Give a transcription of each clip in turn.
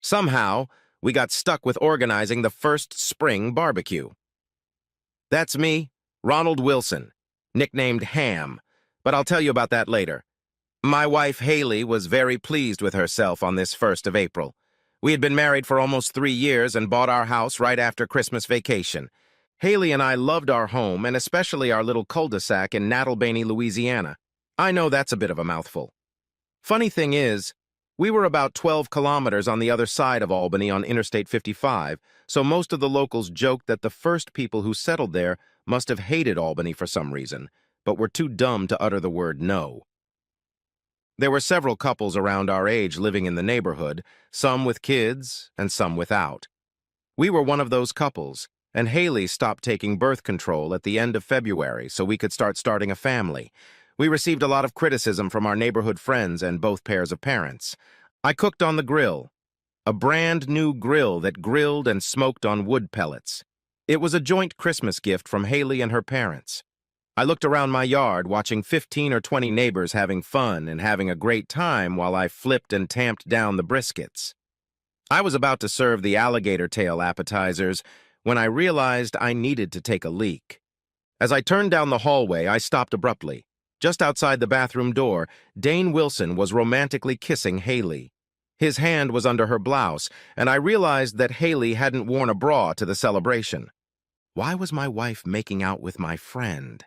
Somehow, we got stuck with organizing the first spring barbecue. That's me, Ronald Wilson, nicknamed Ham, but I'll tell you about that later. My wife, Haley, was very pleased with herself on this 1st of April. We had been married for almost 3 years and bought our house right after Christmas vacation. Haley and I loved our home and especially our little cul-de-sac in Nattlebany, Louisiana. I know that's a bit of a mouthful. Funny thing is, we were about 12 kilometers on the other side of Albany on Interstate 55, so most of the locals joked that the first people who settled there must have hated Albany for some reason, but were too dumb to utter the word no. There were several couples around our age living in the neighborhood, some with kids and some without. We were one of those couples, and Haley stopped taking birth control at the end of February so we could starting a family. We received a lot of criticism from our neighborhood friends and both pairs of parents. I cooked on the grill, a brand new grill that grilled and smoked on wood pellets. It was a joint Christmas gift from Haley and her parents. I looked around my yard watching 15 or 20 neighbors having fun and having a great time while I flipped and tamped down the briskets. I was about to serve the alligator tail appetizers when I realized I needed to take a leak. As I turned down the hallway, I stopped abruptly. Just outside the bathroom door, Dane Wilson was romantically kissing Haley. His hand was under her blouse, and I realized that Haley hadn't worn a bra to the celebration. Why was my wife making out with my friend?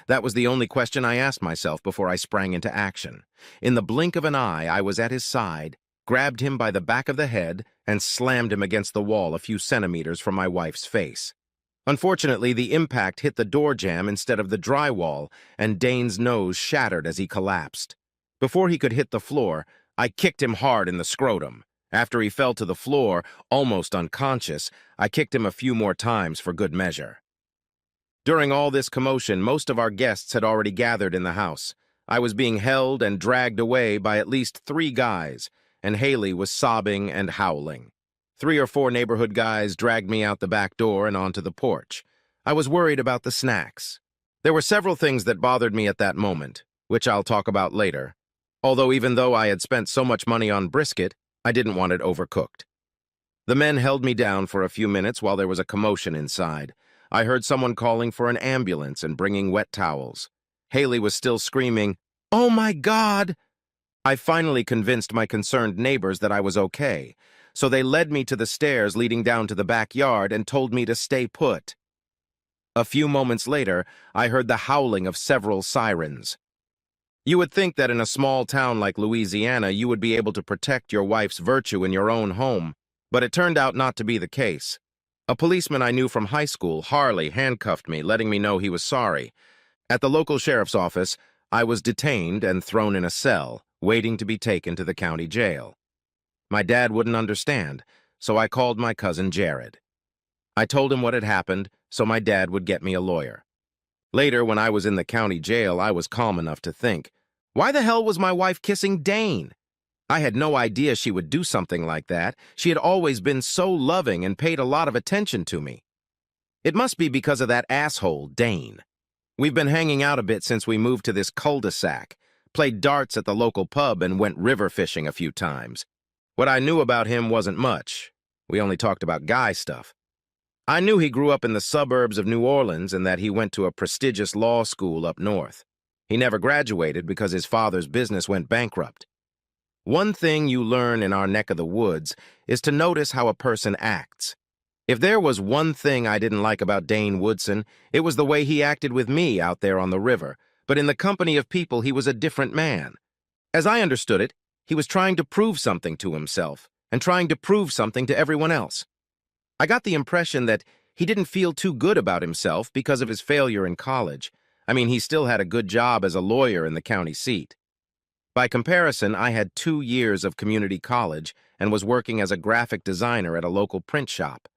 That was the only question I asked myself before I sprang into action. In the blink of an eye, I was at his side, grabbed him by the back of the head, and slammed him against the wall a few centimeters from my wife's face. Unfortunately, the impact hit the door jamb instead of the drywall, and Dane's nose shattered as he collapsed. Before he could hit the floor, I kicked him hard in the scrotum. After he fell to the floor, almost unconscious, I kicked him a few more times for good measure. During all this commotion, most of our guests had already gathered in the house. I was being held and dragged away by at least 3 guys, and Haley was sobbing and howling. 3 or 4 neighborhood guys dragged me out the back door and onto the porch. I was worried about the snacks. There were several things that bothered me at that moment, which I'll talk about later. Although even though I had spent so much money on brisket, I didn't want it overcooked. The men held me down for a few minutes while there was a commotion inside. I heard someone calling for an ambulance and bringing wet towels. Haley was still screaming, "Oh my God!" I finally convinced my concerned neighbors that I was okay, so they led me to the stairs leading down to the backyard and told me to stay put. A few moments later, I heard the howling of several sirens. You would think that in a small town like Louisiana, you would be able to protect your wife's virtue in your own home, but it turned out not to be the case. A policeman I knew from high school, Harley, handcuffed me, letting me know he was sorry. At the local sheriff's office, I was detained and thrown in a cell, waiting to be taken to the county jail. My dad wouldn't understand, so I called my cousin Jared. I told him what had happened, so my dad would get me a lawyer. Later, when I was in the county jail, I was calm enough to think, why the hell was my wife kissing Dane? I had no idea she would do something like that. She had always been so loving and paid a lot of attention to me. It must be because of that asshole, Dane. We've been hanging out a bit since we moved to this cul-de-sac, played darts at the local pub, and went river fishing a few times. What I knew about him wasn't much. We only talked about guy stuff. I knew he grew up in the suburbs of New Orleans and that he went to a prestigious law school up north. He never graduated because his father's business went bankrupt. One thing you learn in our neck of the woods is to notice how a person acts. If there was one thing I didn't like about Dane Woodson, it was the way he acted with me out there on the river, but in the company of people he was a different man. As I understood it, he was trying to prove something to himself, and trying to prove something to everyone else. I got the impression that he didn't feel too good about himself because of his failure in college. I mean, he still had a good job as a lawyer in the county seat. By comparison, I had 2 years of community college and was working as a graphic designer at a local print shop.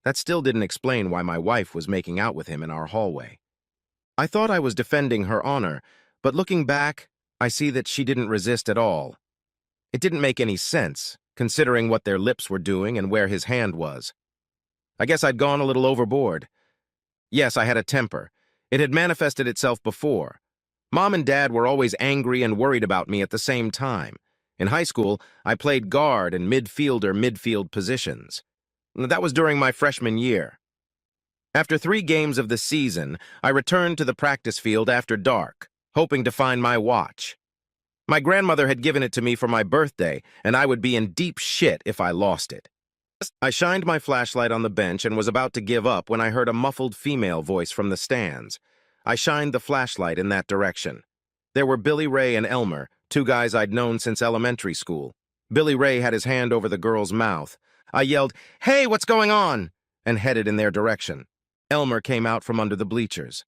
That still didn't explain why my wife was making out with him in our hallway. I thought I was defending her honor, but looking back, I see that she didn't resist at all. It didn't make any sense, considering what their lips were doing and where his hand was. I guess I'd gone a little overboard. Yes, I had a temper. It had manifested itself before. Mom and Dad were always angry and worried about me at the same time. In high school, I played guard and midfield positions. That was during my freshman year. After 3 games of the season, I returned to the practice field after dark, hoping to find my watch. My grandmother had given it to me for my birthday, and I would be in deep shit if I lost it. I shined my flashlight on the bench and was about to give up when I heard a muffled female voice from the stands. I shined the flashlight in that direction. There were Billy Ray and Elmer, 2 guys I'd known since elementary school. Billy Ray had his hand over the girl's mouth. I yelled, "Hey, what's going on?" and headed in their direction. Elmer came out from under the bleachers.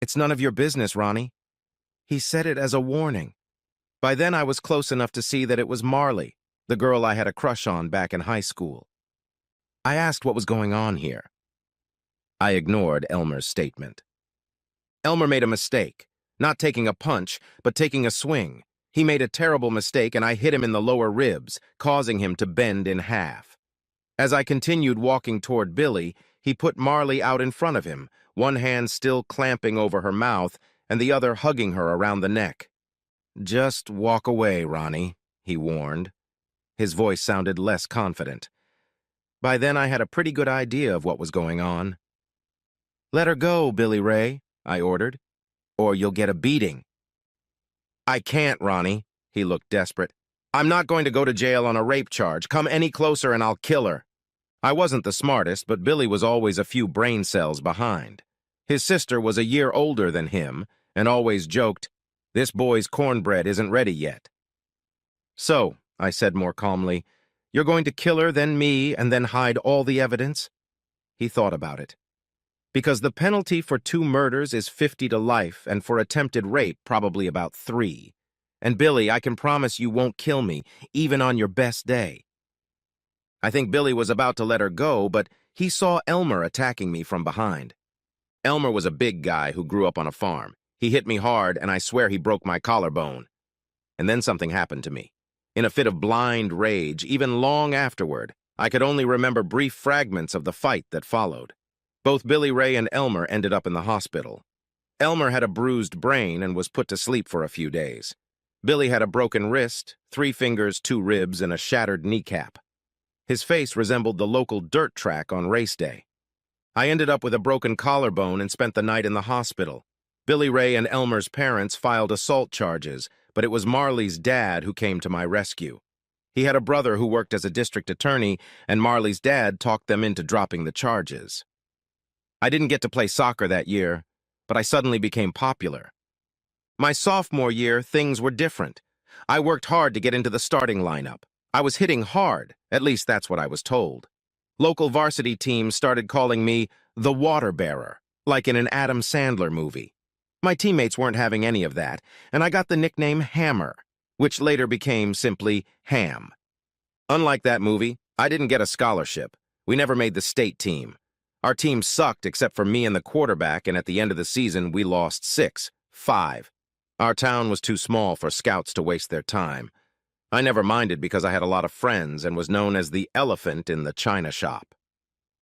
"It's none of your business, Ronnie." He said it as a warning. By then I was close enough to see that it was Marley, the girl I had a crush on back in high school. I asked what was going on here. I ignored Elmer's statement. Elmer made a mistake, not taking a punch, but taking a swing. He made a terrible mistake and I hit him in the lower ribs, causing him to bend in half. As I continued walking toward Billy, he put Marley out in front of him, one hand still clamping over her mouth and the other hugging her around the neck. "Just walk away, Ronnie," he warned. His voice sounded less confident. By then I had a pretty good idea of what was going on. "Let her go, Billy Ray," I ordered, "or you'll get a beating." "I can't, Ronnie." He looked desperate. "I'm not going to go to jail on a rape charge. Come any closer and I'll kill her." I wasn't the smartest, but Billy was always a few brain cells behind. His sister was a year older than him and always joked, "This boy's cornbread isn't ready yet." "So," I said more calmly, "you're going to kill her, then me, and then hide all the evidence?" He thought about it. "Because the penalty for 2 murders is 50 to life, and for attempted rape, probably about 3. And Billy, I can promise you won't kill me, even on your best day." I think Billy was about to let her go, but he saw Elmer attacking me from behind. Elmer was a big guy who grew up on a farm. He hit me hard, and I swear he broke my collarbone. And then something happened to me. In a fit of blind rage, even long afterward, I could only remember brief fragments of the fight that followed. Both Billy Ray and Elmer ended up in the hospital. Elmer had a bruised brain and was put to sleep for a few days. Billy had a broken wrist, 3 fingers, 2 ribs, and a shattered kneecap. His face resembled the local dirt track on race day. I ended up with a broken collarbone and spent the night in the hospital. Billy Ray and Elmer's parents filed assault charges, but it was Marley's dad who came to my rescue. He had a brother who worked as a district attorney, and Marley's dad talked them into dropping the charges. I didn't get to play soccer that year, but I suddenly became popular. My sophomore year, things were different. I worked hard to get into the starting lineup. I was hitting hard, at least that's what I was told. Local varsity teams started calling me the water bearer, like in an Adam Sandler movie. My teammates weren't having any of that, and I got the nickname Hammer, which later became simply Ham. Unlike that movie, I didn't get a scholarship. We never made the state team. Our team sucked except for me and the quarterback, and at the end of the season, we lost 6-5. Our town was too small for scouts to waste their time. I never minded because I had a lot of friends and was known as the elephant in the china shop.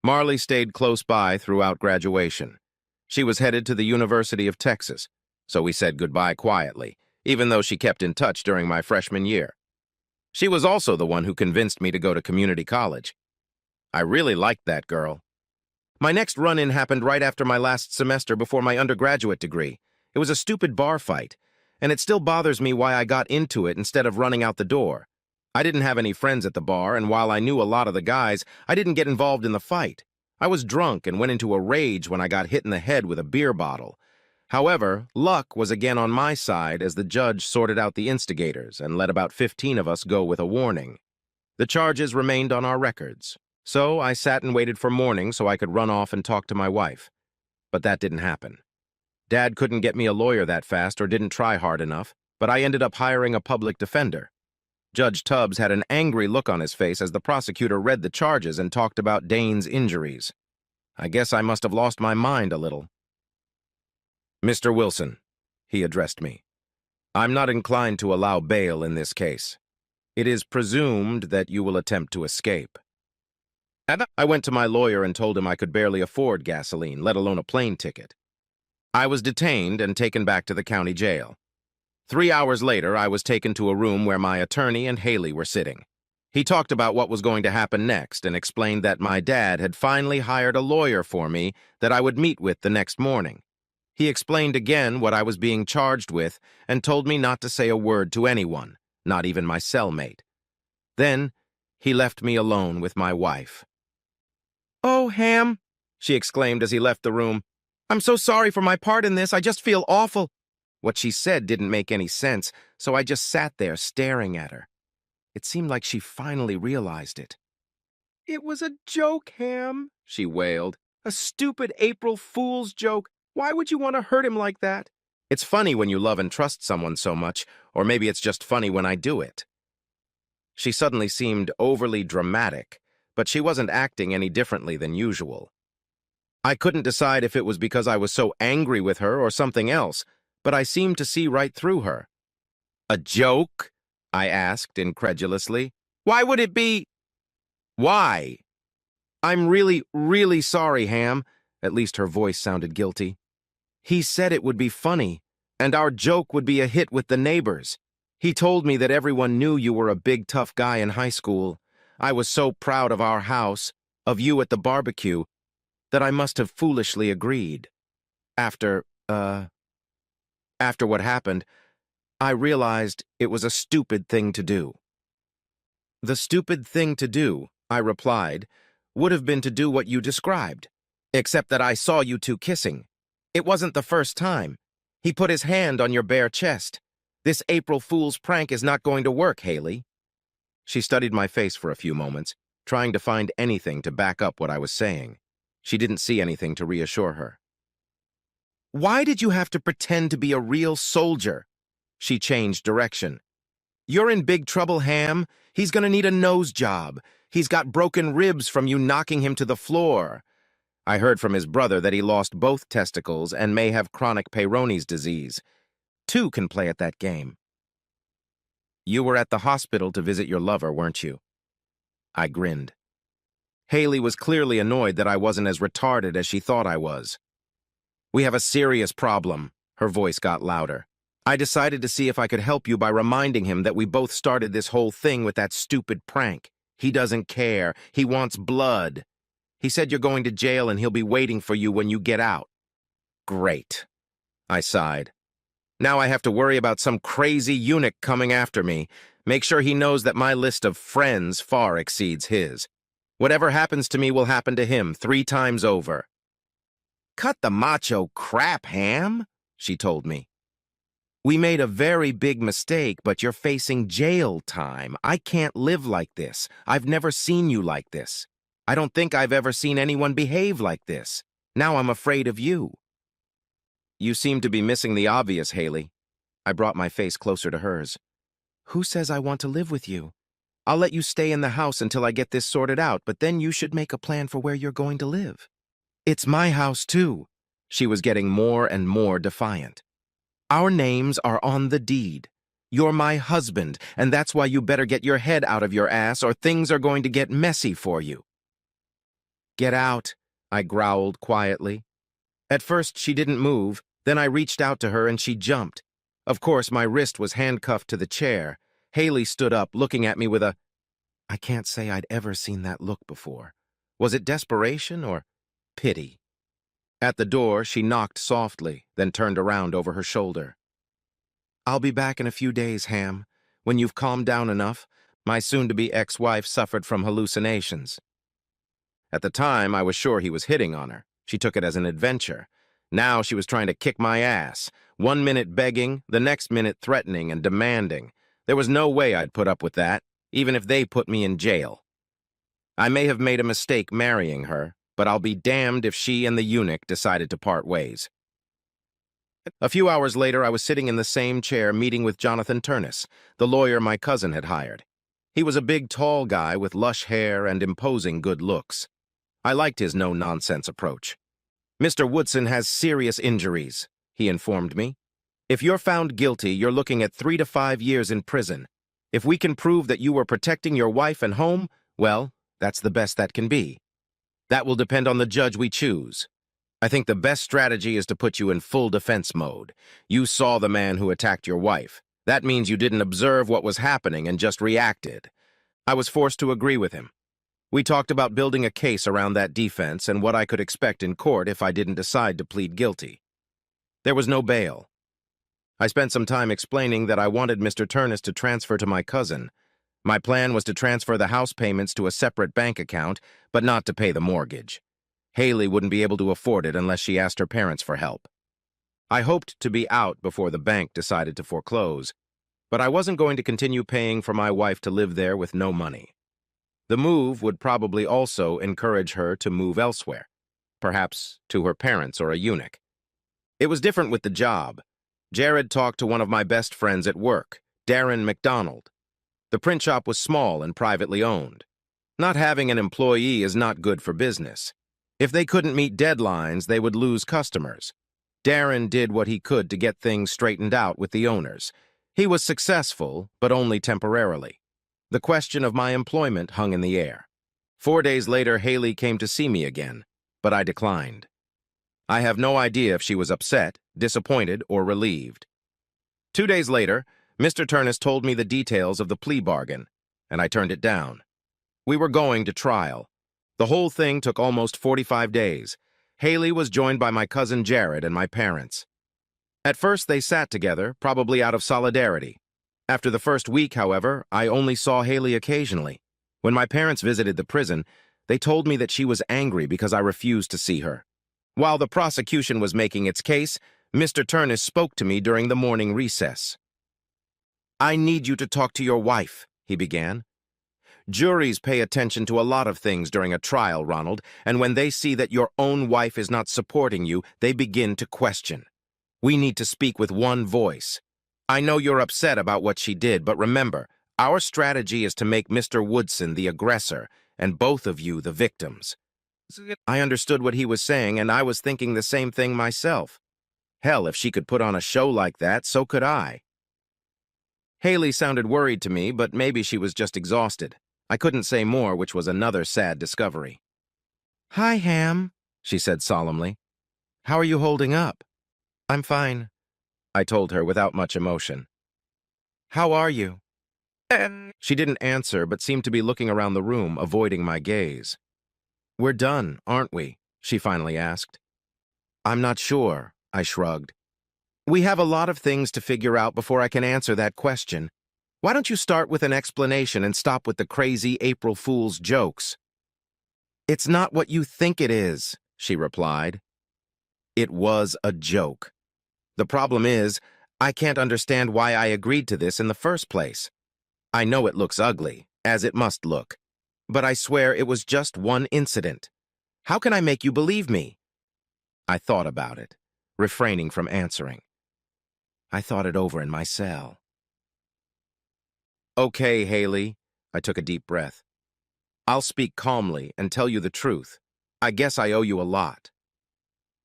Marley stayed close by throughout graduation. She was headed to the University of Texas, so we said goodbye quietly, even though she kept in touch during my freshman year. She was also the one who convinced me to go to community college. I really liked that girl. My next run-in happened right after my last semester before my undergraduate degree. It was a stupid bar fight, and it still bothers me why I got into it instead of running out the door. I didn't have any friends at the bar, and while I knew a lot of the guys, I didn't get involved in the fight. I was drunk and went into a rage when I got hit in the head with a beer bottle. However, luck was again on my side as the judge sorted out the instigators and let about 15 of us go with a warning. The charges remained on our records, so I sat and waited for morning so I could run off and talk to my wife. But that didn't happen. Dad couldn't get me a lawyer that fast or didn't try hard enough, but I ended up hiring a public defender. Judge Tubbs had an angry look on his face as the prosecutor read the charges and talked about Dane's injuries. I guess I must have lost my mind a little. "Mr. Wilson," he addressed me, "I'm not inclined to allow bail in this case. It is presumed that you will attempt to escape." I went to my lawyer and told him I could barely afford gasoline, let alone a plane ticket. I was detained and taken back to the county jail. 3 hours later, I was taken to a room where my attorney and Haley were sitting. He talked about what was going to happen next and explained that my dad had finally hired a lawyer for me that I would meet with the next morning. He explained again what I was being charged with and told me not to say a word to anyone, not even my cellmate. Then, he left me alone with my wife. "Oh, Ham," she exclaimed as he left the room. "I'm so sorry for my part in this. I just feel awful." What she said didn't make any sense, so I just sat there staring at her. It seemed like she finally realized it. "It was a joke, Ham," she wailed. "A stupid April Fool's joke. Why would you want to hurt him like that?" "It's funny when you love and trust someone so much, or maybe it's just funny when I do it." She suddenly seemed overly dramatic, but she wasn't acting any differently than usual. I couldn't decide if it was because I was so angry with her or something else, but I seemed to see right through her. "A joke?" I asked incredulously. "Why would it be?" "Why?" "I'm really, really sorry, Ham." At least her voice sounded guilty. "He said it would be funny, and our joke would be a hit with the neighbors. He told me that everyone knew you were a big, tough guy in high school. I was so proud of our house, of you at the barbecue, that I must have foolishly agreed. After what happened, I realized it was a stupid thing to do." "The stupid thing to do," I replied, "would have been to do what you described, except that I saw you two kissing. It wasn't the first time. He put his hand on your bare chest. This April Fool's prank is not going to work, Haley." She studied my face for a few moments, trying to find anything to back up what I was saying. She didn't see anything to reassure her. "Why did you have to pretend to be a real soldier?" She changed direction. "You're in big trouble, Ham. He's gonna need a nose job. He's got broken ribs from you knocking him to the floor. I heard from his brother that he lost both testicles and may have chronic Peyronie's disease. Two can play at that game." "You were at the hospital to visit your lover, weren't you?" I grinned. Haley was clearly annoyed that I wasn't as retarded as she thought I was. "We have a serious problem." Her voice got louder. "I decided to see if I could help you by reminding him that we both started this whole thing with that stupid prank. He doesn't care. He wants blood. He said you're going to jail and he'll be waiting for you when you get out." "Great," I sighed. "Now I have to worry about some crazy eunuch coming after me. Make sure he knows that my list of friends far exceeds his. Whatever happens to me will happen to him 3 times over." "Cut the macho crap, Ham," she told me. "We made a very big mistake, but you're facing jail time. I can't live like this. I've never seen you like this. I don't think I've ever seen anyone behave like this. Now I'm afraid of you." "You seem to be missing the obvious, Haley." I brought my face closer to hers. "Who says I want to live with you? I'll let you stay in the house until I get this sorted out, but then you should make a plan for where you're going to live." "It's my house, too." She was getting more and more defiant. "Our names are on the deed. You're my husband, and that's why you better get your head out of your ass or things are going to get messy for you." "Get out," I growled quietly. At first, she didn't move, then I reached out to her and she jumped. Of course, my wrist was handcuffed to the chair. Haley stood up, looking at me with a... I can't say I'd ever seen that look before. Was it desperation or pity? At the door, she knocked softly, then turned around over her shoulder. "I'll be back in a few days, Ham. When you've calmed down enough, my soon-to-be ex-wife suffered from hallucinations." At the time, I was sure he was hitting on her. She took it as an adventure. Now she was trying to kick my ass. 1 minute begging, the next minute threatening and demanding. There was no way I'd put up with that, even if they put me in jail. I may have made a mistake marrying her, but I'll be damned if she and the eunuch decided to part ways. A few hours later, I was sitting in the same chair meeting with Jonathan Turnus, the lawyer my cousin had hired. He was a big, tall guy with lush hair and imposing good looks. I liked his no-nonsense approach. "Mr. Woodson has serious injuries," he informed me. "If you're found guilty, you're looking at 3 to 5 years in prison. If we can prove that you were protecting your wife and home, well, that's the best that can be. That will depend on the judge we choose." I think the best strategy is to put you in full defense mode. You saw the man who attacked your wife. That means you didn't observe what was happening and just reacted. I was forced to agree with him. We talked about building a case around that defense and what I could expect in court if I didn't decide to plead guilty. There was no bail. I spent some time explaining that I wanted Mr. Turnus to transfer to my cousin. My plan was to transfer the house payments to a separate bank account, but not to pay the mortgage. Haley wouldn't be able to afford it unless she asked her parents for help. I hoped to be out before the bank decided to foreclose, but I wasn't going to continue paying for my wife to live there with no money. The move would probably also encourage her to move elsewhere, perhaps to her parents or a eunuch. It was different with the job. Jared talked to one of my best friends at work, Darren McDonald. The print shop was small and privately owned. Not having an employee is not good for business. If they couldn't meet deadlines, they would lose customers. Darren did what he could to get things straightened out with the owners. He was successful, but only temporarily. The question of my employment hung in the air. 4 days later, Haley came to see me again, but I declined. I have no idea if she was upset, disappointed, or relieved. 2 days later, Mr. Turnus told me the details of the plea bargain, and I turned it down. We were going to trial. The whole thing took almost 45 days. Haley was joined by my cousin Jared and my parents. At first, they sat together, probably out of solidarity. After the first week, however, I only saw Haley occasionally. When my parents visited the prison, they told me that she was angry because I refused to see her. While the prosecution was making its case, Mr. Turnus spoke to me during the morning recess. "I need you to talk to your wife," he began. "Juries pay attention to a lot of things during a trial, Ronald, and when they see that your own wife is not supporting you, they begin to question. We need to speak with one voice. I know you're upset about what she did, but remember, our strategy is to make Mr. Woodson the aggressor and both of you the victims." I understood what he was saying, and I was thinking the same thing myself. Hell, if she could put on a show like that, so could I. Haley sounded worried to me, but maybe she was just exhausted. I couldn't say more, which was another sad discovery. "Hi, Ham," she said solemnly. "How are you holding up?" "I'm fine," I told her without much emotion. "How are you?" She didn't answer, but seemed to be looking around the room, avoiding my gaze. "We're done, aren't we?" she finally asked. "I'm not sure," I shrugged. "We have a lot of things to figure out before I can answer that question. Why don't you start with an explanation and stop with the crazy April Fool's jokes?" "It's not what you think it is," she replied. It was a joke. The problem is, I can't understand why I agreed to this in the first place. I know it looks ugly, as it must look, but I swear it was just one incident. How can I make you believe me? I thought about it, refraining from answering. I thought it over in my cell. "Okay, Haley," I took a deep breath. "I'll speak calmly and tell you the truth. I guess I owe you a lot."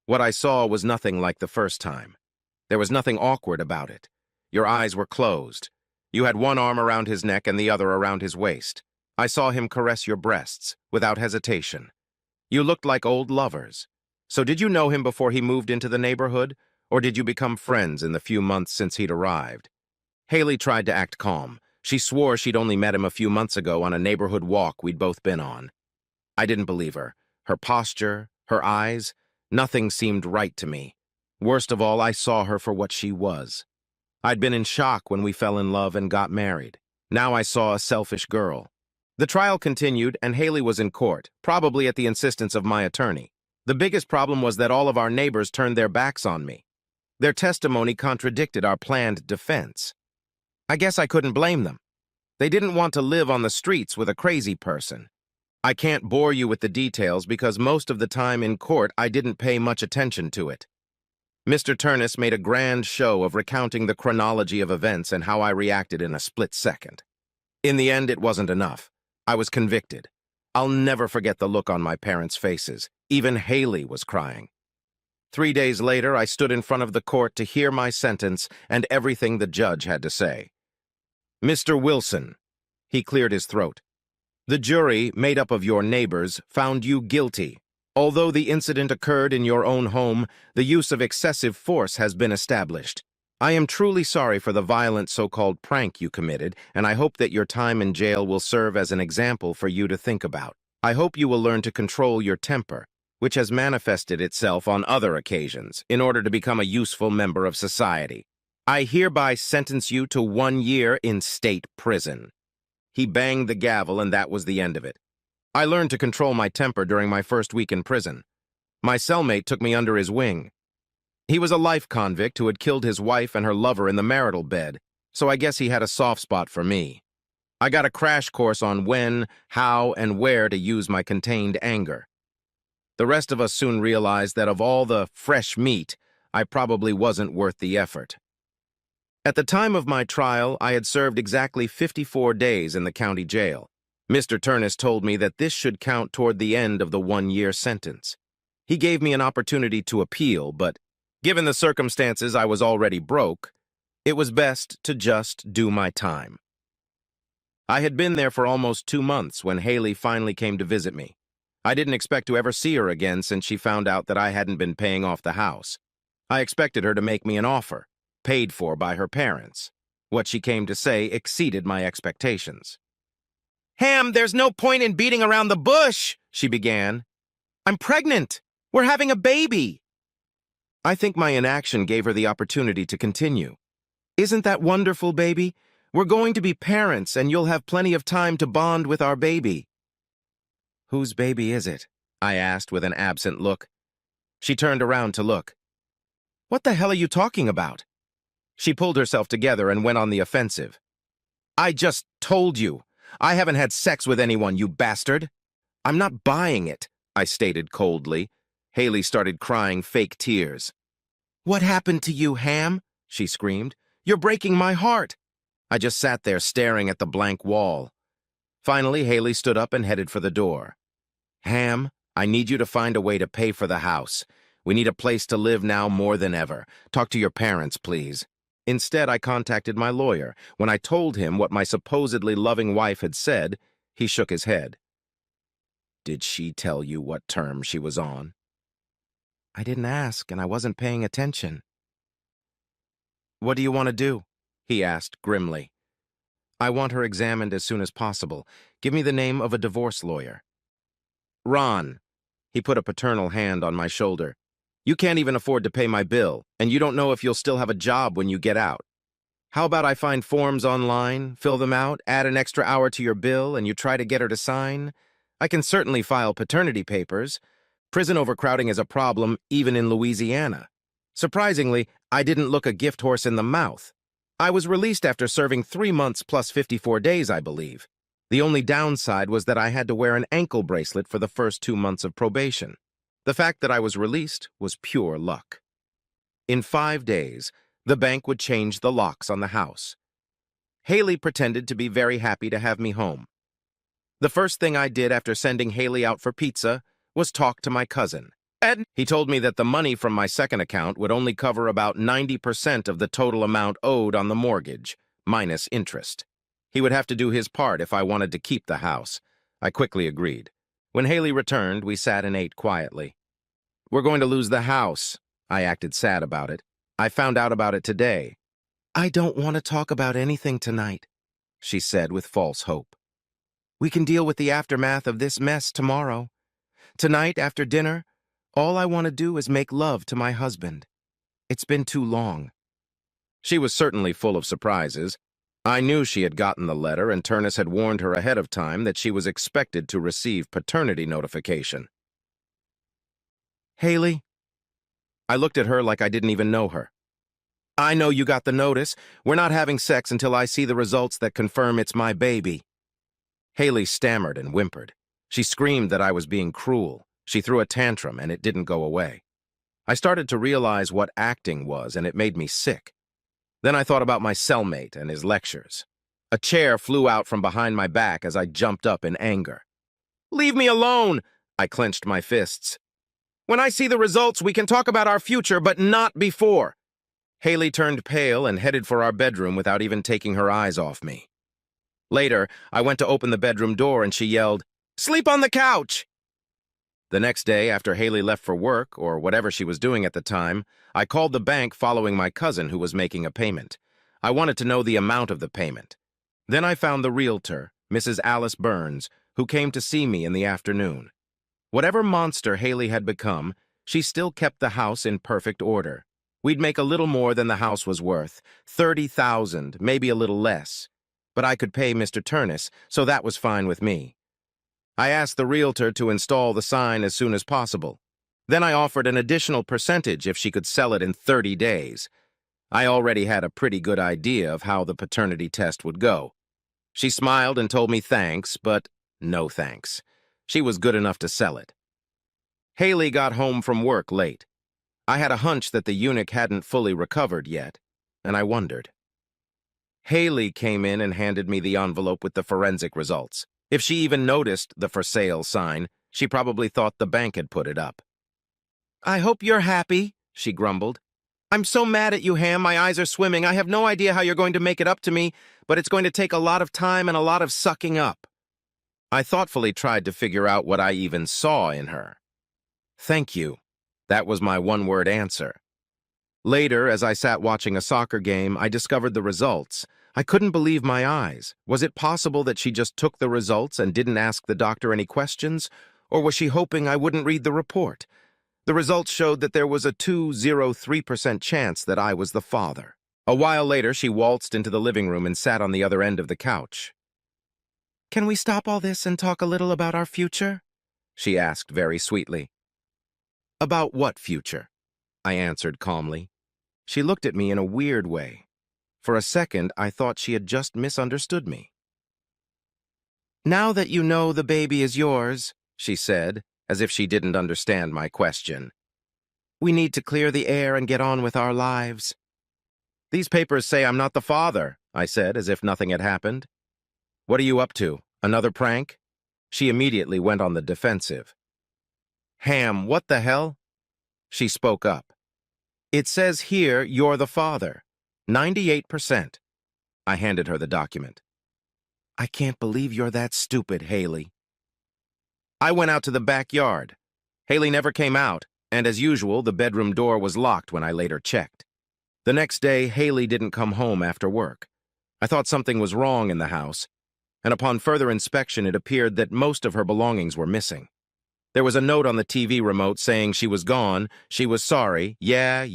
What I saw was nothing like the first time. There was nothing awkward about it. Your eyes were closed. You had one arm around his neck and the other around his waist. I saw him caress your breasts, without hesitation. You looked like old lovers. So did you know him before he moved into the neighborhood, or did you become friends in the few months since he'd arrived? Haley tried to act calm. She swore she'd only met him a few months ago on a neighborhood walk we'd both been on. I didn't believe her. Her posture, her eyes, nothing seemed right to me. Worst of all, I saw her for what she was. I'd been in shock when we fell in love and got married. Now I saw a selfish girl. The trial continued, and Haley was in court, probably at the insistence of my attorney. The biggest problem was that all of our neighbors turned their backs on me. Their testimony contradicted our planned defense. I guess I couldn't blame them. They didn't want to live on the streets with a crazy person. I can't bore you with the details because most of the time in court I didn't pay much attention to it. Mr. Turnus made a grand show of recounting the chronology of events and how I reacted in a split second. In the end, it wasn't enough. I was convicted. I'll never forget the look on my parents' faces. Even Haley was crying. 3 days later, I stood in front of the court to hear my sentence and everything the judge had to say. "Mr. Wilson," he cleared his throat, "the jury, made up of your neighbors, found you guilty. Although the incident occurred in your own home, the use of excessive force has been established. I am truly sorry for the violent so-called prank you committed, and I hope that your time in jail will serve as an example for you to think about. I hope you will learn to control your temper, which has manifested itself on other occasions, in order to become a useful member of society. I hereby sentence you to 1 year in state prison." He banged the gavel, and that was the end of it. I learned to control my temper during my first week in prison. My cellmate took me under his wing. He was a life convict who had killed his wife and her lover in the marital bed, so I guess he had a soft spot for me. I got a crash course on when, how, and where to use my contained anger. The rest of us soon realized that of all the fresh meat, I probably wasn't worth the effort. At the time of my trial, I had served exactly 54 days in the county jail. Mr. Turnus told me that this should count toward the end of the 1-year sentence. He gave me an opportunity to appeal, but given the circumstances, I was already broke. It was best to just do my time. I had been there for almost 2 months when Haley finally came to visit me. I didn't expect to ever see her again since she found out that I hadn't been paying off the house. I expected her to make me an offer, paid for by her parents. What she came to say exceeded my expectations. "Ham, there's no point in beating around the bush," she began. "I'm pregnant. We're having a baby." I think my inaction gave her the opportunity to continue. "Isn't that wonderful, baby? We're going to be parents, and you'll have plenty of time to bond with our baby." "Whose baby is it?" I asked with an absent look. She turned around to look. "What the hell are you talking about?" She pulled herself together and went on the offensive. "I just told you. I haven't had sex with anyone, you bastard." "I'm not buying it," I stated coldly. Haley started crying fake tears. "What happened to you, Ham?" she screamed. "You're breaking my heart." I just sat there staring at the blank wall. Finally, Haley stood up and headed for the door. "Ham, I need you to find a way to pay for the house. We need a place to live now more than ever. Talk to your parents, please." Instead, I contacted my lawyer. When I told him what my supposedly loving wife had said, he shook his head. "Did she tell you what term she was on?" "I didn't ask, and I wasn't paying attention." "What do you want to do?" he asked grimly. "I want her examined as soon as possible. Give me the name of a divorce lawyer." "Ron." He put a paternal hand on my shoulder. "You can't even afford to pay my bill, and you don't know if you'll still have a job when you get out. How about I find forms online, fill them out, add an extra hour to your bill, and you try to get her to sign? I can certainly file paternity papers. Prison overcrowding is a problem even in Louisiana. Surprisingly, I didn't look a gift horse in the mouth. I was released after serving 3 months plus 54 days, I believe. The only downside was that I had to wear an ankle bracelet for the first 2 months of probation. The fact that I was released was pure luck. In 5 days, the bank would change the locks on the house. Haley pretended to be very happy to have me home. The first thing I did after sending Haley out for pizza was talk to my cousin, Ed. He told me that the money from my second account would only cover about 90% of the total amount owed on the mortgage, minus interest. He would have to do his part if I wanted to keep the house. I quickly agreed. When Haley returned, we sat and ate quietly. "We're going to lose the house." I acted sad about it. "I found out about it today." "I don't want to talk about anything tonight," she said with false hope. "We can deal with the aftermath of this mess tomorrow. Tonight, after dinner, all I want to do is make love to my husband. It's been too long." She was certainly full of surprises. I knew she had gotten the letter, and Turnus had warned her ahead of time that she was expected to receive paternity notification. "Haley?" I looked at her like I didn't even know her. "I know you got the notice. We're not having sex until I see the results that confirm it's my baby." Haley stammered and whimpered. She screamed that I was being cruel. She threw a tantrum, and it didn't go away. I started to realize what acting was, and it made me sick. Then I thought about my cellmate and his lectures. A chair flew out from behind my back as I jumped up in anger. "Leave me alone!" I clenched my fists. "When I see the results, we can talk about our future, but not before." Haley turned pale and headed for our bedroom without even taking her eyes off me. Later, I went to open the bedroom door and she yelled, "Sleep on the couch!" The next day, after Haley left for work, or whatever she was doing at the time, I called the bank following my cousin who was making a payment. I wanted to know the amount of the payment. Then I found the realtor, Mrs. Alice Burns, who came to see me in the afternoon. Whatever monster Haley had become, she still kept the house in perfect order. We'd make a little more than the house was worth, $30,000, maybe a little less. But I could pay Mr. Turnus, so that was fine with me. I asked the realtor to install the sign as soon as possible. Then I offered an additional percentage if she could sell it in 30 days. I already had a pretty good idea of how the paternity test would go. She smiled and told me thanks, but no thanks. She was good enough to sell it. Haley got home from work late. I had a hunch that the eunuch hadn't fully recovered yet, and I wondered. Haley came in and handed me the envelope with the forensic results. If she even noticed the for sale sign, she probably thought the bank had put it up. "I hope you're happy," she grumbled. "I'm so mad at you, Ham. My eyes are swimming. I have no idea how you're going to make it up to me, but it's going to take a lot of time and a lot of sucking up." I thoughtfully tried to figure out what I even saw in her. "Thank you." That was my one-word answer. Later, as I sat watching a soccer game, I discovered the results. I couldn't believe my eyes. Was it possible that she just took the results and didn't ask the doctor any questions? Or was she hoping I wouldn't read the report? The results showed that there was a 203% chance that I was the father. A while later, she waltzed into the living room and sat on the other end of the couch. "Can we stop all this and talk a little about our future?" she asked very sweetly. "About what future?" I answered calmly. She looked at me in a weird way. For a second, I thought she had just misunderstood me. "Now that you know the baby is yours," she said, as if she didn't understand my question, "we need to clear the air and get on with our lives." "These papers say I'm not the father," I said, as if nothing had happened. "What are you up to? Another prank?" She immediately went on the defensive. "Ham, what the hell?" She spoke up. "It says here you're the father. 98%. I handed her the document. "I can't believe you're that stupid, Haley." I went out to the backyard. Haley never came out, and as usual, the bedroom door was locked when I later checked. The next day, Haley didn't come home after work. I thought something was wrong in the house, and upon further inspection, it appeared that most of her belongings were missing. There was a note on the TV remote saying she was gone, she was sorry, yeah.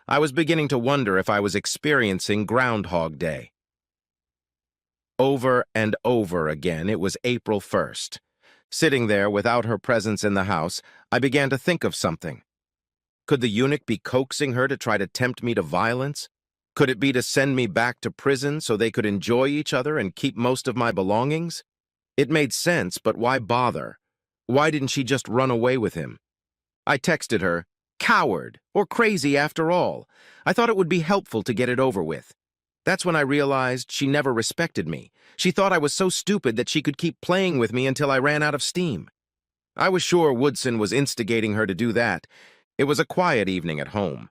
I was beginning to wonder if I was experiencing Groundhog Day. Over and over again, it was April 1st. Sitting there without her presence in the house, I began to think of something. Could the eunuch be coaxing her to try to tempt me to violence? Could it be to send me back to prison so they could enjoy each other and keep most of my belongings? It made sense, but why bother? Why didn't she just run away with him? I texted her, "Coward, or crazy after all. I thought it would be helpful to get it over with." That's when I realized she never respected me. She thought I was so stupid that she could keep playing with me until I ran out of steam. I was sure Woodson was instigating her to do that. It was a quiet evening at home.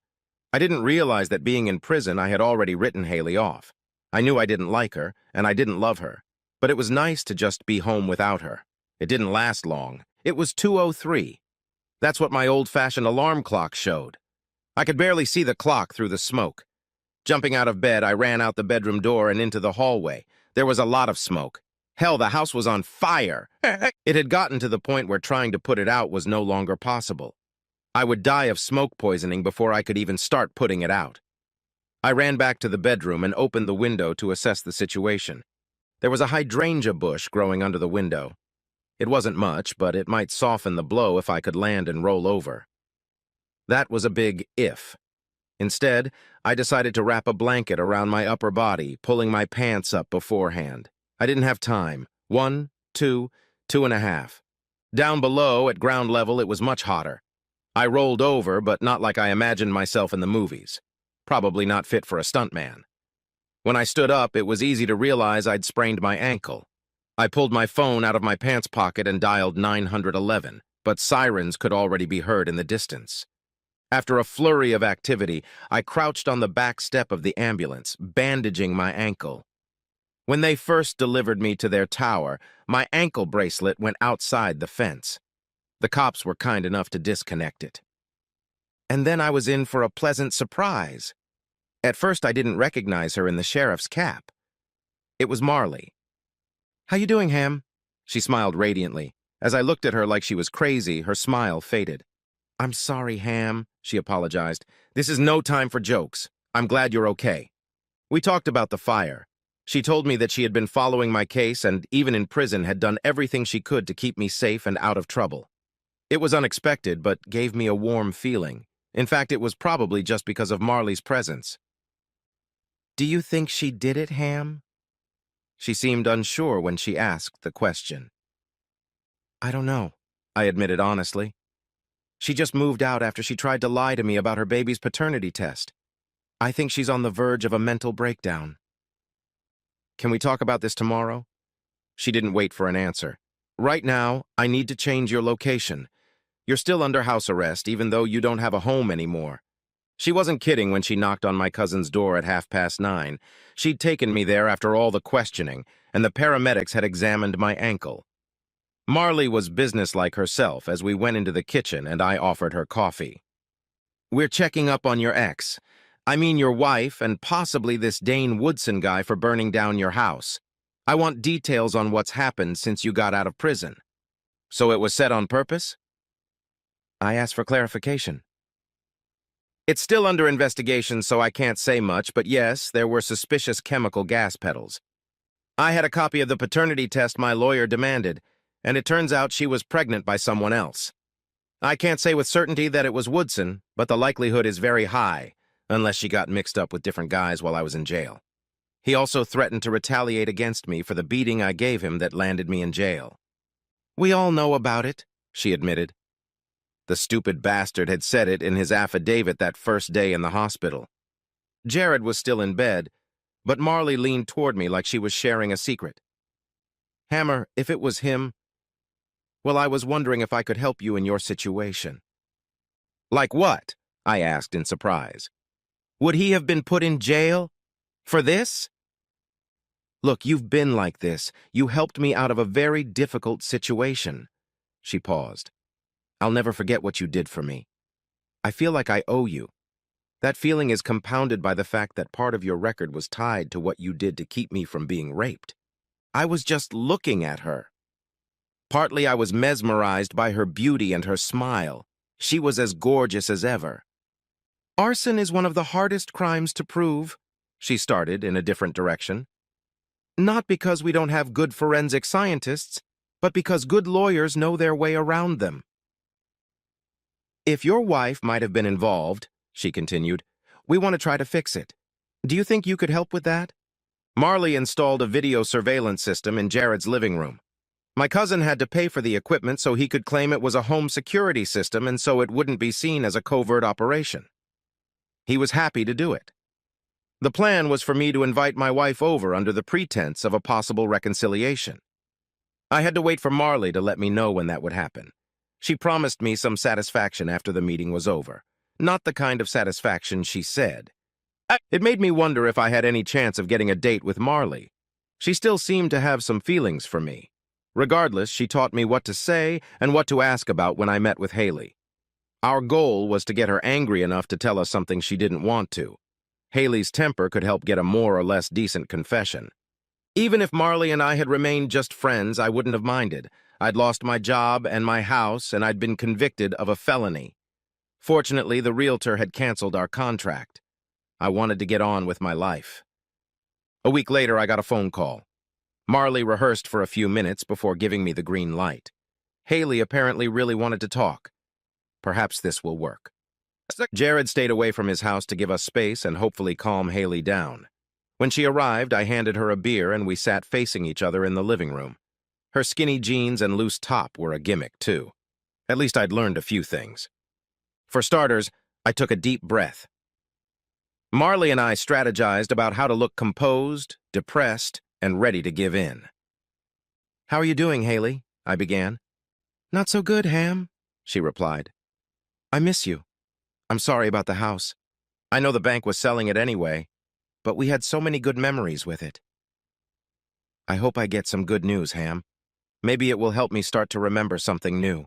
I didn't realize that being in prison, I had already written Haley off. I knew I didn't like her, and I didn't love her. But it was nice to just be home without her. It didn't last long. It was 2:03. That's what my old-fashioned alarm clock showed. I could barely see the clock through the smoke. Jumping out of bed, I ran out the bedroom door and into the hallway. There was a lot of smoke. Hell, the house was on fire. It had gotten to the point where trying to put it out was no longer possible. I would die of smoke poisoning before I could even start putting it out. I ran back to the bedroom and opened the window to assess the situation. There was a hydrangea bush growing under the window. It wasn't much, but it might soften the blow if I could land and roll over. That was a big if. Instead, I decided to wrap a blanket around my upper body, pulling my pants up beforehand. I didn't have time. 1, 2, 2.5. Down below, at ground level, it was much hotter. I rolled over, but not like I imagined myself in the movies. Probably not fit for a stuntman. When I stood up, it was easy to realize I'd sprained my ankle. I pulled my phone out of my pants pocket and dialed 911, but sirens could already be heard in the distance. After a flurry of activity, I crouched on the back step of the ambulance, bandaging my ankle. When they first delivered me to their tower, my ankle bracelet went outside the fence. The cops were kind enough to disconnect it. And then I was in for a pleasant surprise. At first, I didn't recognize her in the sheriff's cap. It was Marley. "How you doing, Ham?" She smiled radiantly. As I looked at her like she was crazy, her smile faded. "I'm sorry, Ham," she apologized. "This is no time for jokes. I'm glad you're okay." We talked about the fire. She told me that she had been following my case and, even in prison, had done everything she could to keep me safe and out of trouble. It was unexpected, but gave me a warm feeling. In fact, it was probably just because of Marley's presence. "Do you think she did it, Ham?" She seemed unsure when she asked the question. "I don't know," I admitted honestly. "She just moved out after she tried to lie to me about her baby's paternity test. I think she's on the verge of a mental breakdown." "Can we talk about this tomorrow?" She didn't wait for an answer. "Right now, I need to change your location. You're still under house arrest, even though you don't have a home anymore." She wasn't kidding when she knocked on my cousin's door at 9:30. She'd taken me there after all the questioning, and the paramedics had examined my ankle. Marley was businesslike herself as we went into the kitchen and I offered her coffee. "We're checking up on your ex. I mean your wife and possibly this Dane Woodson guy for burning down your house. I want details on what's happened since you got out of prison." "So it was said on purpose?" I asked for clarification. "It's still under investigation, so I can't say much, but yes, there were suspicious chemical gas pedals. I had a copy of the paternity test my lawyer demanded, and it turns out she was pregnant by someone else. I can't say with certainty that it was Woodson, but the likelihood is very high, unless she got mixed up with different guys while I was in jail. He also threatened to retaliate against me for the beating I gave him that landed me in jail." "We all know about it," she admitted. The stupid bastard had said it in his affidavit that first day in the hospital. Jared was still in bed, but Marley leaned toward me like she was sharing a secret. "Hammer, if it was him, well, I was wondering if I could help you in your situation." "Like what?" I asked in surprise. "Would he have been put in jail? For this?" "Look, you've been like this. You helped me out of a very difficult situation." She paused. "I'll never forget what you did for me. I feel like I owe you. That feeling is compounded by the fact that part of your record was tied to what you did to keep me from being raped. I was just looking at her. Partly I was mesmerized by her beauty and her smile. She was as gorgeous as ever. Arson is one of the hardest crimes to prove," she started in a different direction. "Not because we don't have good forensic scientists, but because good lawyers know their way around them. If your wife might have been involved," she continued, "we want to try to fix it. Do you think you could help with that?" Marley installed a video surveillance system in Jared's living room. My cousin had to pay for the equipment so he could claim it was a home security system and so it wouldn't be seen as a covert operation. He was happy to do it. The plan was for me to invite my wife over under the pretense of a possible reconciliation. I had to wait for Marley to let me know when that would happen. She promised me some satisfaction after the meeting was over. Not the kind of satisfaction she said. It made me wonder if I had any chance of getting a date with Marley. She still seemed to have some feelings for me. Regardless, she taught me what to say and what to ask about when I met with Haley. Our goal was to get her angry enough to tell us something she didn't want to. Haley's temper could help get a more or less decent confession. Even if Marley and I had remained just friends, I wouldn't have minded. I'd lost my job and my house, and I'd been convicted of a felony. Fortunately, the realtor had canceled our contract. I wanted to get on with my life. A week later, I got a phone call. Marley rehearsed for a few minutes before giving me the green light. Haley apparently really wanted to talk. Perhaps this will work. Jared stayed away from his house to give us space and hopefully calm Haley down. When she arrived, I handed her a beer and we sat facing each other in the living room. Her skinny jeans and loose top were a gimmick, too. At least I'd learned a few things. For starters, I took a deep breath. Marley and I strategized about how to look composed, depressed, and ready to give in. "How are you doing, Haley?" I began. "Not so good, Ham," she replied. "I miss you. I'm sorry about the house. I know the bank was selling it anyway, but we had so many good memories with it." "I hope I get some good news, Ham. Maybe it will help me start to remember something new."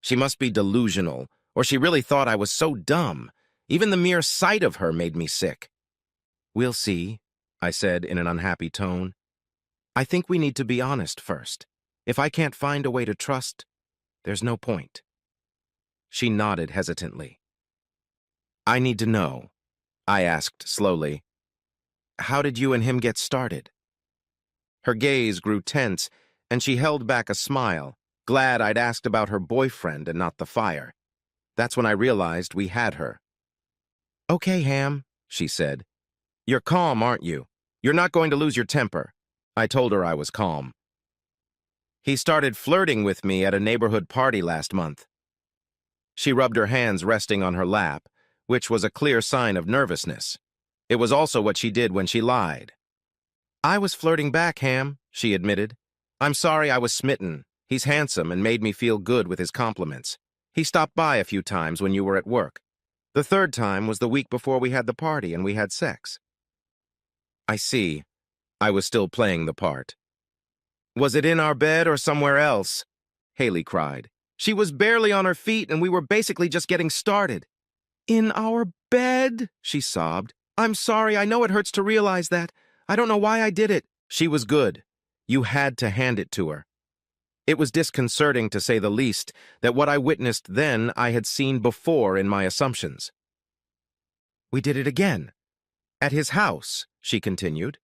She must be delusional, or she really thought I was so dumb. Even the mere sight of her made me sick. "We'll see," I said in an unhappy tone. "I think we need to be honest first. If I can't find a way to trust, there's no point." She nodded hesitantly. "I need to know," I asked slowly. "How did you and him get started?" Her gaze grew tense, and she held back a smile, glad I'd asked about her boyfriend and not the fire. That's when I realized we had her. "Okay, Ham," she said. "You're calm, aren't you? You're not going to lose your temper." I told her I was calm. "He started flirting with me at a neighborhood party last month." She rubbed her hands resting on her lap, which was a clear sign of nervousness. It was also what she did when she lied. "I was flirting back, Ham," she admitted. "I'm sorry I was smitten. He's handsome and made me feel good with his compliments. He stopped by a few times when you were at work. The third time was the week before we had the party and we had sex." "I see." I was still playing the part. "Was it in our bed or somewhere else?" Haley cried. "She was barely on her feet and we were basically just getting started." "In our bed?" she sobbed. "I'm sorry, I know it hurts to realize that. I don't know why I did it." "She was good. You had to hand it to her." It was disconcerting, to say the least, that what I witnessed then I had seen before in my assumptions. "We did it again. At his house," she continued.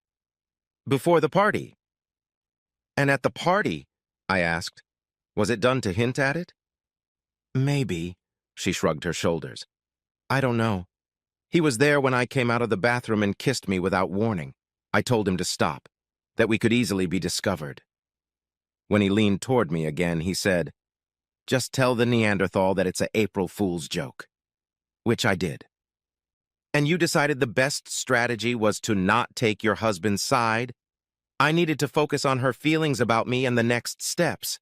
"Before the party." "And at the party," I asked, "was it done to hint at it?" "Maybe," she shrugged her shoulders. "I don't know. He was there when I came out of the bathroom and kissed me without warning. I told him to stop, that we could easily be discovered." When he leaned toward me again, he said, "Just tell the Neanderthal that it's a April Fool's joke." Which I did. "And you decided the best strategy was to not take your husband's side?" "I needed to focus on her feelings about me and the next steps."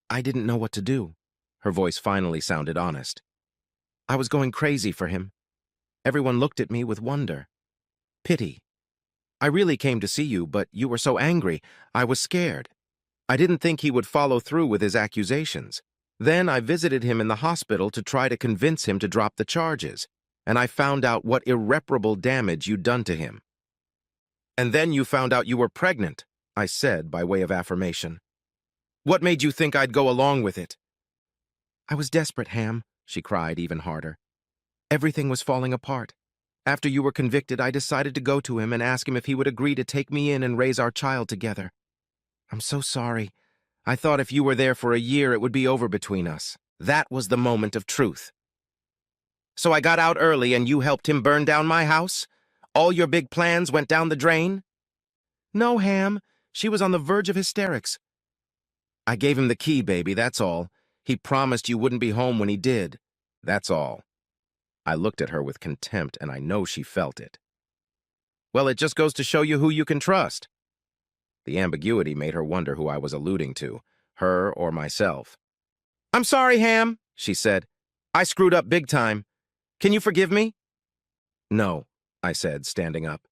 "I didn't know what to do." Her voice finally sounded honest. "I was going crazy for him. Everyone looked at me with wonder. Pity. I really came to see you, but you were so angry, I was scared. I didn't think he would follow through with his accusations. Then I visited him in the hospital to try to convince him to drop the charges, and I found out what irreparable damage you'd done to him." "And then you found out you were pregnant," I said by way of affirmation. "What made you think I'd go along with it?" "I was desperate, Ham," she cried even harder. "Everything was falling apart. After you were convicted, I decided to go to him and ask him if he would agree to take me in and raise our child together. I'm so sorry. I thought if you were there for a year, it would be over between us." That was the moment of truth. "So I got out early and you helped him burn down my house? All your big plans went down the drain?" "No, Ham. She was on the verge of hysterics." "I gave him the key, baby, that's all. He promised you wouldn't be home when he did. That's all." I looked at her with contempt, and I know she felt it. "Well, it just goes to show you who you can trust." The ambiguity made her wonder who I was alluding to, her or myself. "I'm sorry, Ham," she said. "I screwed up big time. Can you forgive me?" "No," I said, standing up.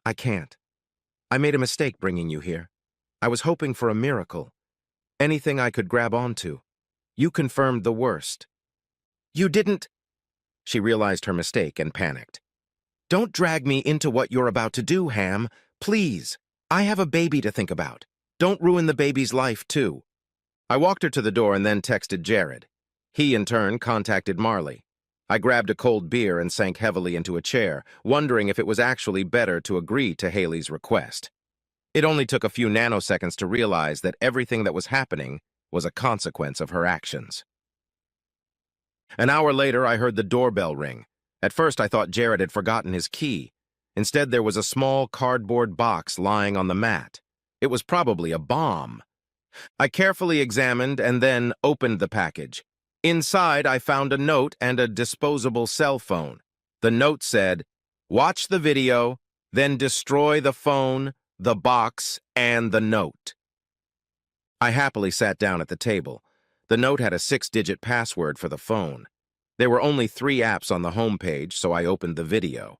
"I can't. I made a mistake bringing you here. I was hoping for a miracle. Anything I could grab onto. You confirmed the worst." "You didn't—" She realized her mistake and panicked. "Don't drag me into what you're about to do, Ham. Please. I have a baby to think about. Don't ruin the baby's life, too." I walked her to the door and then texted Jared. He, in turn, contacted Marley. I grabbed a cold beer and sank heavily into a chair, wondering if it was actually better to agree to Haley's request. It only took a few nanoseconds to realize that everything that was happening was a consequence of her actions. An hour later, I heard the doorbell ring. At first, I thought Jared had forgotten his key. Instead, there was a small cardboard box lying on the mat. It was probably a bomb. I carefully examined and then opened the package. Inside, I found a note and a disposable cell phone. The note said, "Watch the video, then destroy the phone, the box, and the note." I happily sat down at the table. The note had a 6-digit password for the phone. There were only 3 apps on the home page, so I opened the video.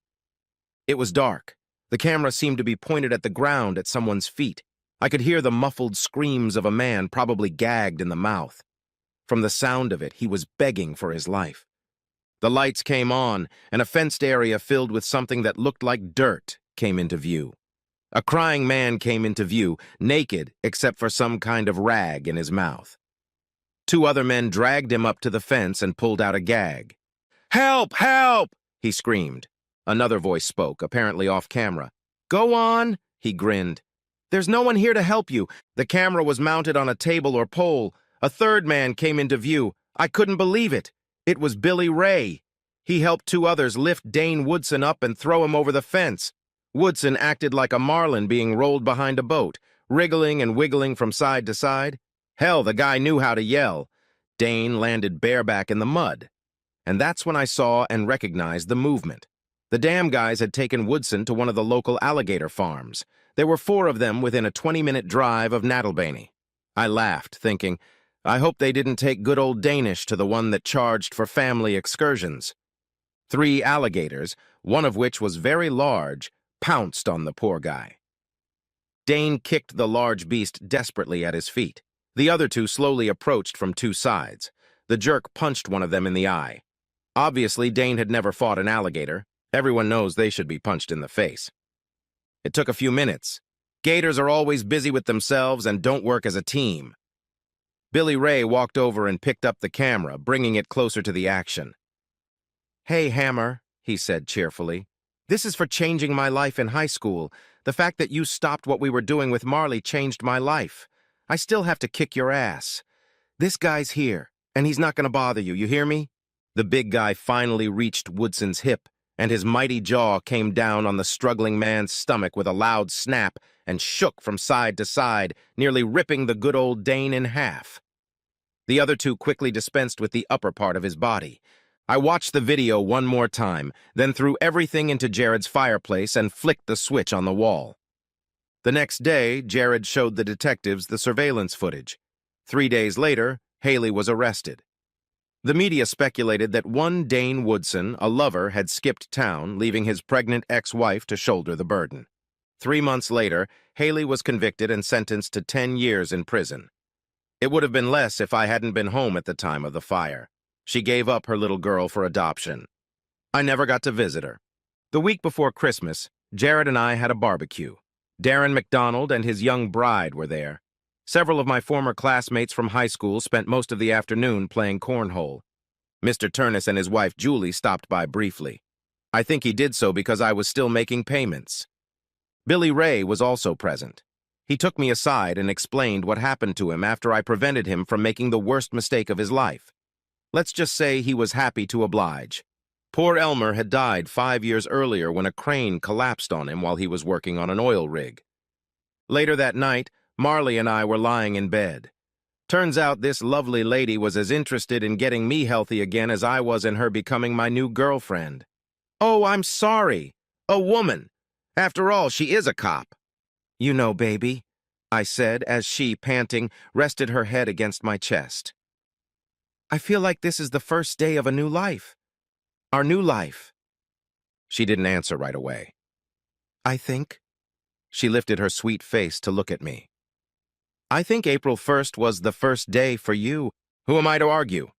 It was dark. The camera seemed to be pointed at the ground at someone's feet. I could hear the muffled screams of a man, probably gagged in the mouth. From the sound of it, he was begging for his life. The lights came on, and a fenced area filled with something that looked like dirt came into view. A crying man came into view, naked except for some kind of rag in his mouth. Two other men dragged him up to the fence and pulled out a gag. "Help! Help!" he screamed. Another voice spoke, apparently off camera. "Go on," he grinned. "There's no one here to help you." The camera was mounted on a table or pole. A third man came into view. I couldn't believe it. It was Billy Ray. He helped two others lift Dane Woodson up and throw him over the fence. Woodson acted like a marlin being rolled behind a boat, wriggling and wiggling from side to side. Hell, the guy knew how to yell. Dane landed bareback in the mud. And that's when I saw and recognized the movement. The damn guys had taken Woodson to one of the local alligator farms. There were 4 of them within a 20-minute drive of Nattlebany. I laughed, thinking, I hope they didn't take good old Danish to the one that charged for family excursions. 3 alligators, one of which was very large, pounced on the poor guy. Dane kicked the large beast desperately at his feet. The other 2 slowly approached from 2 sides. The jerk punched one of them in the eye. Obviously, Dane had never fought an alligator. Everyone knows they should be punched in the face. It took a few minutes. Gators are always busy with themselves and don't work as a team. Billy Ray walked over and picked up the camera, bringing it closer to the action. "Hey, Hammer," he said cheerfully. "This is for changing my life in high school. The fact that you stopped what we were doing with Marley changed my life. I still have to kick your ass. This guy's here, and he's not going to bother you, you hear me?" The big guy finally reached Woodson's hip, and his mighty jaw came down on the struggling man's stomach with a loud snap and shook from side to side, nearly ripping the good old Dane in half. The other 2 quickly dispensed with the upper part of his body. I watched the video one more time, then threw everything into Jared's fireplace and flicked the switch on the wall. The next day, Jared showed the detectives the surveillance footage. 3 days later, Haley was arrested. The media speculated that one Dane Woodson, a lover, had skipped town, leaving his pregnant ex-wife to shoulder the burden. 3 months later, Haley was convicted and sentenced to 10 years in prison. It would have been less if I hadn't been home at the time of the fire. She gave up her little girl for adoption. I never got to visit her. The week before Christmas, Jared and I had a barbecue. Darren McDonald and his young bride were there. Several of my former classmates from high school spent most of the afternoon playing cornhole. Mr. Turnus and his wife Julie stopped by briefly. I think he did so because I was still making payments. Billy Ray was also present. He took me aside and explained what happened to him after I prevented him from making the worst mistake of his life. Let's just say he was happy to oblige. Poor Elmer had died 5 years earlier when a crane collapsed on him while he was working on an oil rig. Later that night, Marley and I were lying in bed. Turns out this lovely lady was as interested in getting me healthy again as I was in her becoming my new girlfriend. "Oh, I'm sorry. A woman. After all, she is a cop." "You know, baby," I said as she, panting, rested her head against my chest. "I feel like this is the first day of a new life. Our new life." She didn't answer right away. "I think." She lifted her sweet face to look at me. "I think April 1st was the first day for you. Who am I to argue?